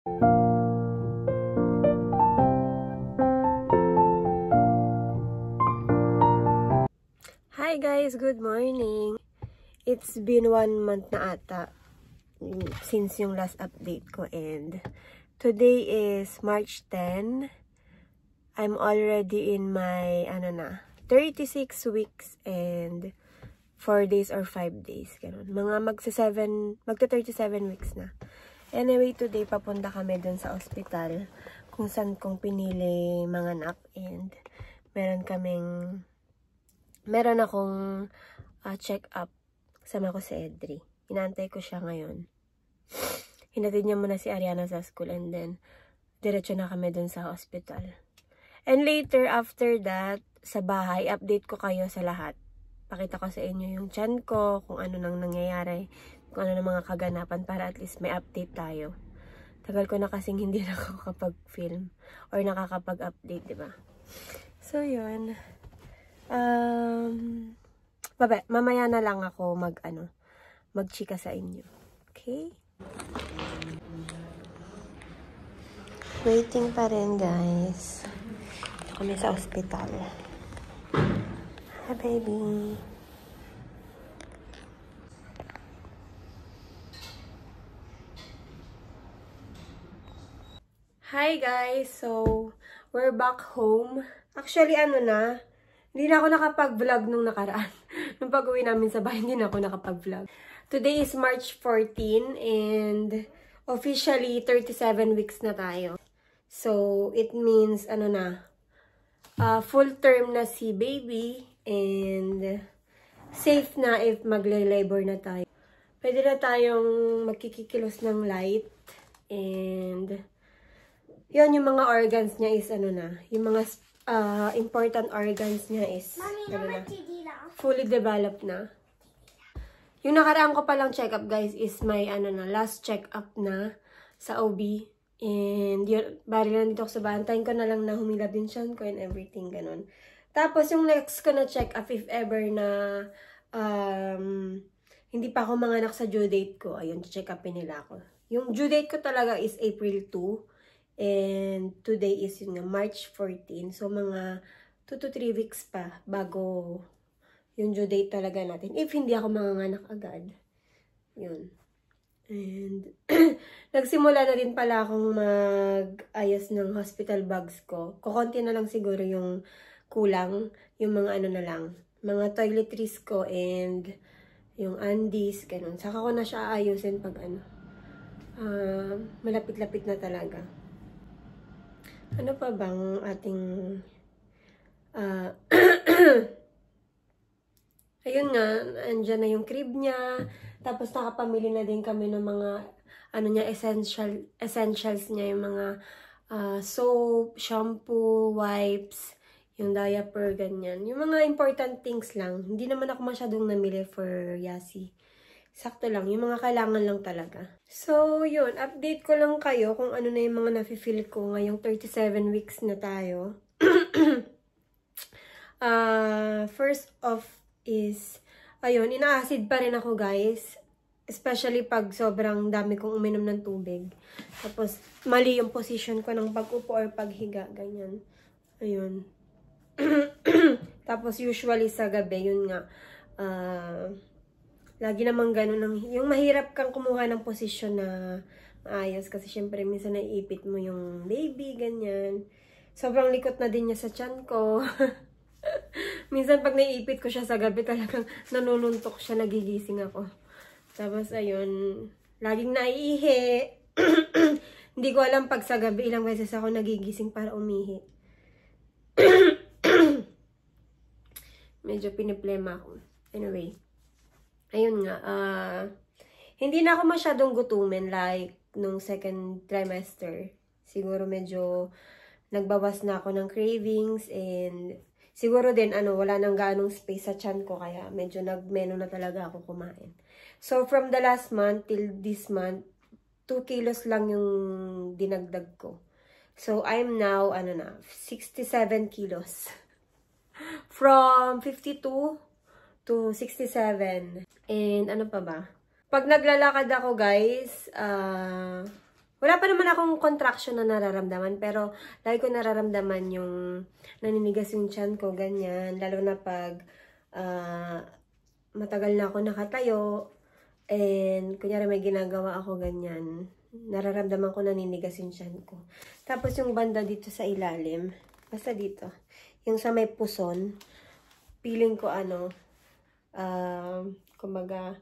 Hi guys, good morning. It's been 1 month na ata since yung last update ko, and today is March 10. I'm already in my 36 weeks and 4 days or 5 days, ganun. Magta 37 weeks na. Anyway, today papunta kami dun sa ospital kung saan kong pinili manganak, and meron akong check-up. Kasama ko si Edri. Inaantay ko siya ngayon. Hinatid niya muna si Ariana sa school, and then diretso na kami dun sa hospital. And later, after that, sa bahay, update ko kayo sa lahat. Pakita ko sa inyo yung tiyan ko, kung ano nang nangyayari, kung ano nang mga kaganapan, para at least may update tayo. Tagal ko na kasing hindi nakakapag-film or nakakapag-update, diba? So, yun. Mamaya na lang ako magchika sa inyo. Okay? Waiting pa rin, guys. Ito kami sa ospital. Hi, baby. Hi, guys. So, we're back home. Actually, hindi na ako nakapag-vlog nung nakaraan. Nung pag-uwi namin sa bahay, hindi na ako nakapag-vlog. Today is March 14 and officially 37 weeks na tayo. So, it means, full term na si baby and safe na if magle-labor na tayo. Pwede na tayong magkikikilos ng light, and yun, yung mga organs niya is yung mga important organs niya is fully developed na. Yung nakaraan ko palang check-up, guys, is my last check-up na sa OB. And yun, bari lang dito ako sa bahay. Antayin ko na lang na humilab din siya ko and everything, ganun. Tapos yung next ko na check-up, if ever na hindi pa ako manganak sa due date ko, ayun, check-upin nila ako. Yung due date ko talaga is April 2. And today is March 14. So, mga 2 to 3 weeks pa bago yung due date talaga natin. If hindi ako manganganak agad. Yun. And, nagsimula na rin pala akong mag-ayos ng hospital bags ko. Kukunti na lang siguro yung kulang. Yung mga na lang. Mga toiletries ko and yung undies, ganun. Saka ko na siya ayusin pag malapit-lapit na talaga. Ano pa bang ating ayun nga, andyan na yung crib niya. Tapos nakapamili na din kami ng mga essentials niya, yung mga soap, shampoo, wipes, yung diaper, ganyan. Yung mga important things lang. Hindi naman ako masyadong namili for Yasi. Sakto lang. Yung mga kailangan lang talaga. So, yun. Update ko lang kayo kung ano na yung mga nafe-feel ko ngayong 37 weeks na tayo. First off is, ayun, ina-acid pa rin ako, guys. Especially pag sobrang dami kong uminom ng tubig. Tapos, mali yung position ko ng pag-upo or paghiga. Ganyan. Ayun. Tapos, usually sa gabi, yun nga, lagi namang ganun. Yung mahirap kang kumuha ng posisyon na maayos. Kasi syempre, minsan naiipit mo yung baby, ganyan. Sobrang likot na din niya sa tiyan ko. Minsan pag naiipit ko siya sa gabi, talagang nanununtok siya, nagigising ako. Tapos, ayun, laging naiihi. Hindi ko alam pag sa gabi, ilang beses ako nagigising para umihi. Medyo piniplema ako. Anyway. Ayun nga, hindi na ako masyadong gutumin like nung second trimester. Siguro medyo nagbawas na ako ng cravings, and siguro din wala nang ganong space sa tiyan ko, kaya medyo nagmeno na talaga ako kumain. So from the last month till this month, 2 kilos lang yung dinagdag ko. So I'm now 67 kilos. From 52 to 67. And ano pa ba? Pag naglalakad ako, guys, Wala pa naman akong contraction na nararamdaman, pero lagi ko nararamdaman yung naninigas yung tiyan ko, ganyan. Lalo na pag matagal na ako nakatayo, and kunyari may ginagawa ako ganyan, nararamdaman ko naninigas yung tiyan ko. Tapos yung banda dito sa ilalim, basta dito, yung sa may puson, feeling ko kumbaga,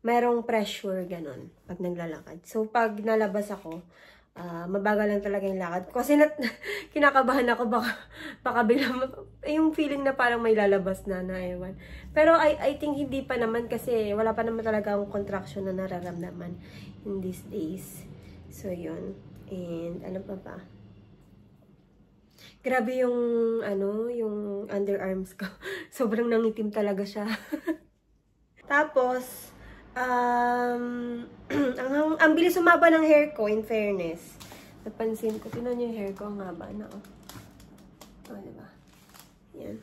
mayroong pressure, ganon, pag naglalakad. So, pag nalabas ako, mabagal lang talaga yung lakad ko. Kasi kinakabahan ako, baka biglang, yung feeling na parang may lalabas na ewan. Pero I think hindi pa naman kasi wala pa naman talaga akong contraction na nararamdaman in these days. So, yun. And, ano pa ba? Grabe yung, yung underarms ko. Sobrang nangitim talaga siya. Tapos, ang bilis sumaba ng hair ko, in fairness. Napansin ko, tinan niyo yung hair ko, ang haba na, oh. Oh, diba? Yan.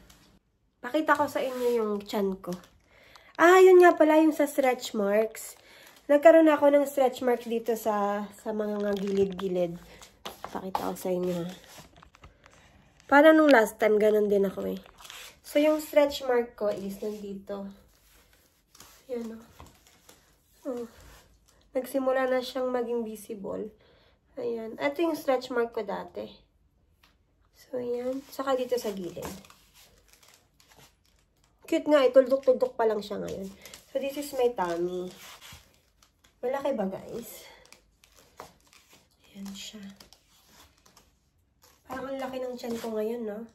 Pakita ko sa inyo yung chan ko. Yun nga pala, yung sa stretch marks. Nagkaroon ako ng stretch marks dito sa mga gilid-gilid. Pakita ko sa inyo, ha. Para nung last time, ganun din ako, eh. So, yung stretch mark ko is nandito. Yan, oh. Nagsimula na siyang maging visible. Ayan. Ito yung stretch mark ko dati. So, ayan. Saka dito sa gilid. Cute nga. Tuldok-tuldok pa lang siya ngayon. So, this is my tummy. Malaki ba, guys? Ayan siya. Parang ang laki ng tiyan ko ngayon, no?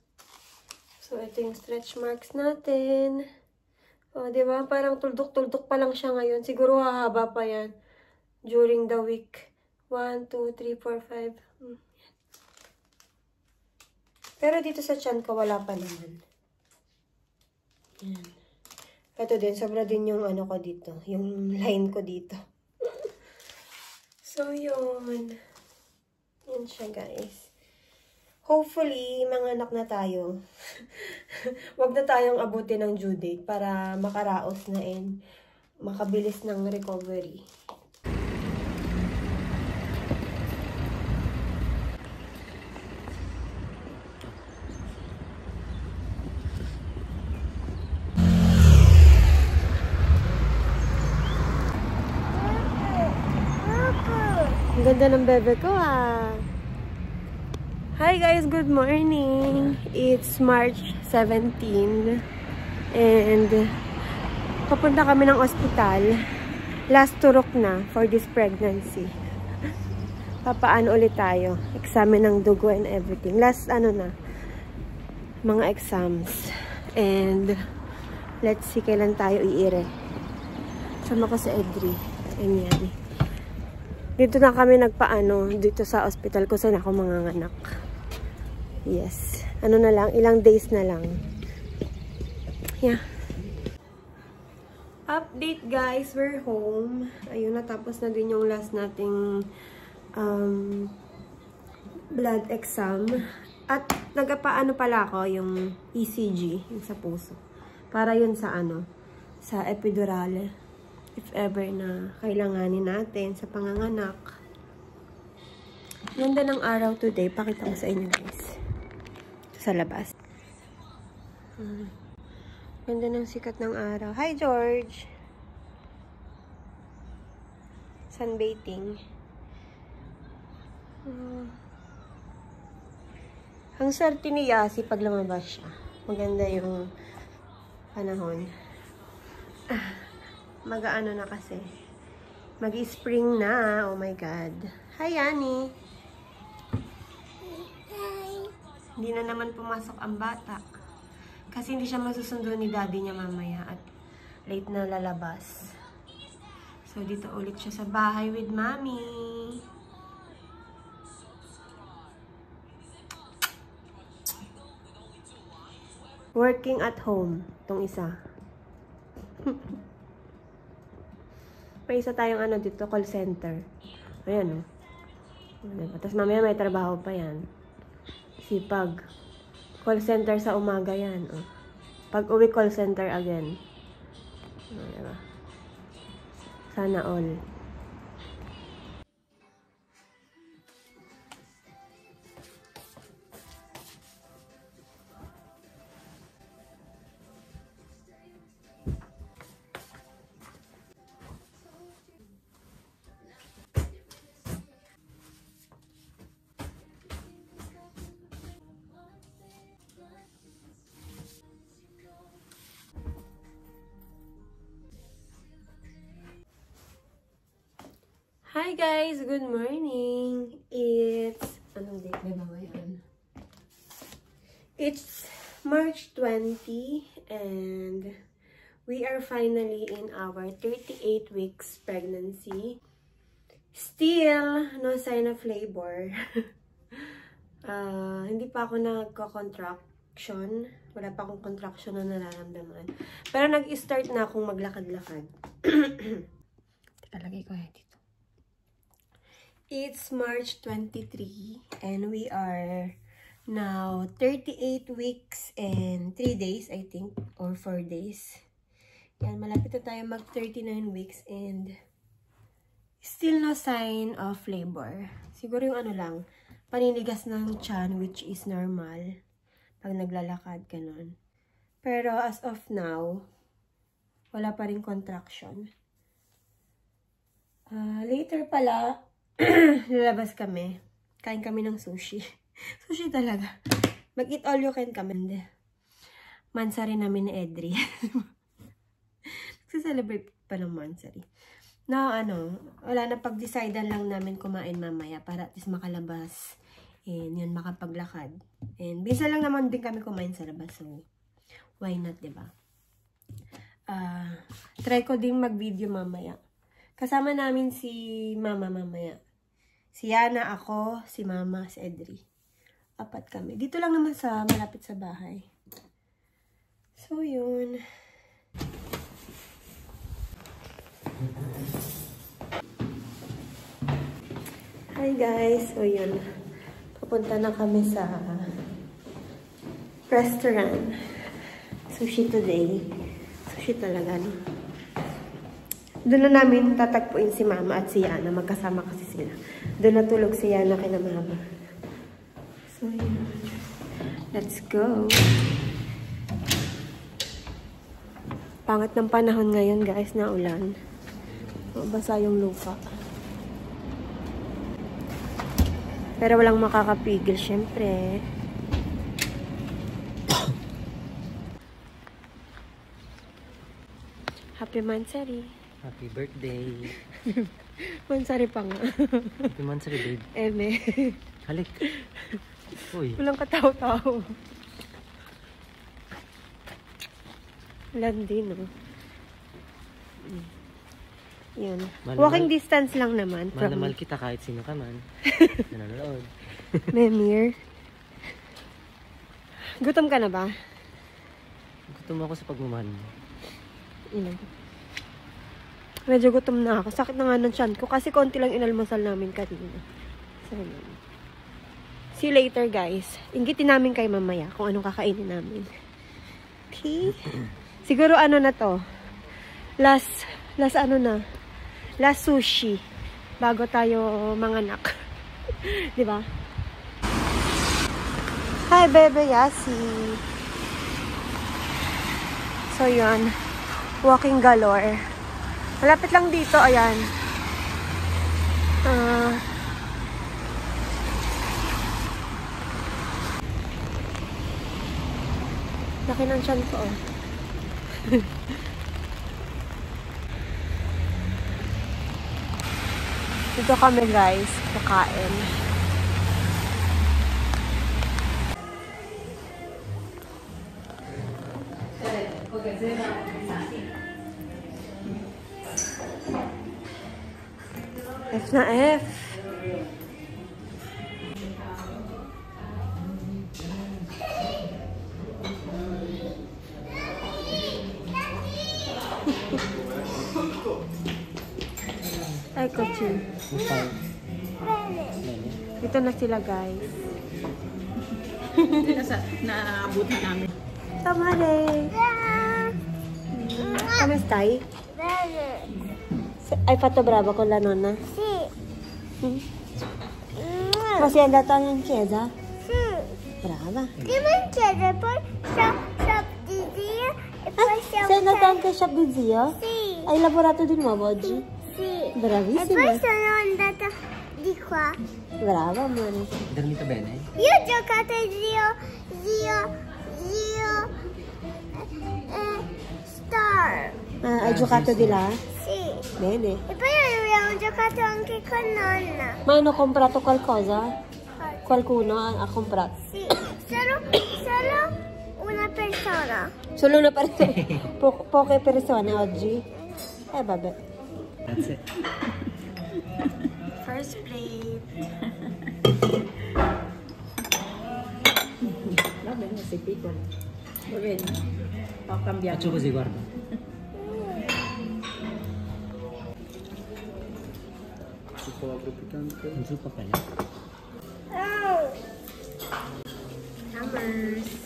So, ito yung stretch marks natin. O, diba? Parang tuldok-tuldok pa lang siya ngayon. Siguro hahaba pa yan. During the week. 1, 2, 3, 4, 5. Pero dito sa tiyan ko, wala pa naman. Yan. Ito din, sobra din yung ano ko dito. Yung line ko dito. So, yun. Yan siya, guys. Hopefully, manganak na tayo. Wag na tayong abutin ng due date para makaraos na and makabilis ng recovery. Ang ganda ng bebe ko, ah. Hi guys, good morning. It's March 17 and papunta kami ng ospital. Last turok na for this pregnancy. Papaano ulit tayo? Examine ng dugo and everything. Last na, mga exams. And let's see kailan tayo iire. Sama ko si Edri. Ayan. Dito na kami dito sa ospital kung saan ako manganganak. Yes. Ano na lang, ilang days na lang. Yeah. Update guys, we're home. Ayun, natapos na din yung last nating blood exam. At nagpaano pala ako yung ECG, yung sa puso. Para yun sa sa epidural. If ever na kailanganin natin sa panganganak. Ganda ng araw today. Pakita ko sa inyo guys. Sa labas. Ganda ng sikat ng araw. Hi George! Sunbathing. Ang swerte ni Yasi pag lumabas siya. Maganda yung panahon. Mag-aano na kasi. Mag-spring na. Oh my God. Hi, Annie. Hi. Hindi na naman pumasok ang bata. Kasi hindi siya masusundo ni daddy niya mamaya at late na lalabas. So, dito ulit siya sa bahay with mommy. Working at home. Itong isa. May isa tayong dito, call center. Ayan, Tapos mamaya may trabaho pa yan. Sipag. Call center sa umaga yan, Pag uwi, call center again. Sana all. guys! Good morning! It's... Anong date na ba yan? It's March 20 and we are finally in our 38 weeks pregnancy. Still, no sign of labor. Hindi pa ako nagko-contraction. Wala pa akong contraction na nararamdaman. Pero nag-start na akong maglakad-lakad. Lagay ko dito. It's March 23 and we are now 38 weeks and 3 days, I think, or 4 days. Yan, malapit na tayo mag 39 weeks and still no sign of labor. Siguro yung ano lang, paninigas ng tiyan, which is normal pag naglalakad, ganun. Pero as of now, wala pa rin contraction. Later pala, lalabas kami. Kain kami ng sushi. Sushi talaga. Mag-eat all you can kami. Mansari namin ni Edri. Nagsa-celebrate pa ng mansari. Na wala na pag-decidean lang namin kumain mamaya para at least makalabas. And yun, makapaglakad. And bisa lang naman din kami kumain sa labas. So, why not, diba? Try ko din mag-video mamaya. Kasama namin si Mama mamaya. Si Yana, ako, si Mama, si Edri. 4 kami. Dito lang naman sa malapit sa bahay. So, yun. Hi guys. So, yun. Papunta na kami sa restaurant. Sushi today. Sushi talaga, no? Doon na namin tatagpuin si Mama at si Yana. Magkasama kasi sila. Doon natulog si Yana kay na Mama. So, yun. Let's go. Pangat ng panahon ngayon, guys, na ulan. Basa yung lupa. Pero walang makakapigil, syempre. Happy Mansari. Happy birthday. Mansari pa nga. Happy Mansari, babe. Eme. Halik. Uy. Walang kataw-taw. Landi, no? Yun. Walking distance lang naman. Mahal kita kahit sino ka man. Nanonood. Memir. Gutom ka na ba? Gutom ako sa pagmamahal mo. Medyo gutom na ako. Sakit na nga ng tiyan ko kasi konti lang inalmusal namin kanina. So, see you later, guys. Inggitin namin kay mamaya kung anong kakainin namin. Okay? Siguro na to. Last sushi. Bago tayo manganak. Diba? Hi, Bebe Yasi. So, yun. Walking galore. Malapit lang dito, ayan. Laki ng tiyan ko, oh. Dito kami, guys, kakain. F na F. Ay, kochi. Dito na sila, guys. Naabot na namin. Tamare. Come stai? Hai fatto bravo con la nonna? Sì. Ma sei andata in chiesa? Sì. Brava. Prima in chiesa, poi shop di zio e poi siamo... Sei andata anche al shop di zio? Sì. Hai lavorato di nuovo oggi? Sì. Bravissima. E poi sono andata di qua. Brava, amore. Dormito bene? Io ho giocato a zio Star. Hai giocato di là? Sì. Bene. E poi abbiamo giocato anche con nonna. Ma hanno comprato qualcosa? Qualcuno ha comprato? Sì, solo una persona. Solo una persona? Poche persone oggi? Vabbè. Grazie. First plate. Va bene, sei piccolo. Va bene. Ho cambiato. Faccio così, guarda. Non sul papel. Oh. Numbers.